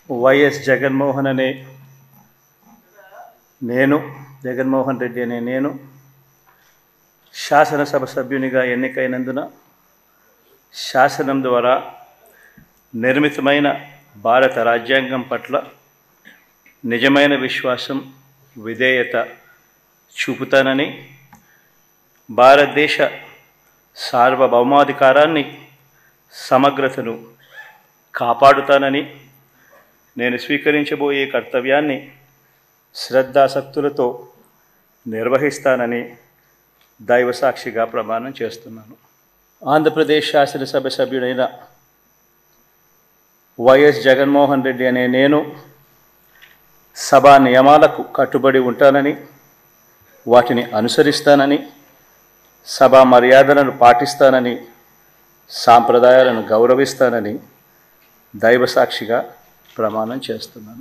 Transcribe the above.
YS Jaganmohan అనే నేను జగన్మోహన్ రెడ్డి అనే నేను శాసనసభ సభ్యునిగా ఎన్నికైనందున శాసనం ద్వారా నిర్మితమైన భారత రాజ్యాంగం పట్ల నిజమైన విశ్వాసం విధేయత చూపుతానని, భారతదేశ సార్వభౌమాధికారాన్ని సమగ్రతను కాపాడుతానని, నేను స్వీకరించబోయే కర్తవ్యాన్ని శ్రద్ధాసక్తులతో నిర్వహిస్తానని దైవసాక్షిగా ప్రమాణం చేస్తున్నాను. ఆంధ్రప్రదేశ్ శాసనసభ సభ్యుడైన వైఎస్ జగన్మోహన్ రెడ్డి అనే నేను సభా నియమాలకు కట్టుబడి ఉంటానని, వాటిని అనుసరిస్తానని, సభా మర్యాదలను పాటిస్తానని, సాంప్రదాయాలను గౌరవిస్తానని దైవసాక్షిగా ప్రమాణం చేస్తున్నాను.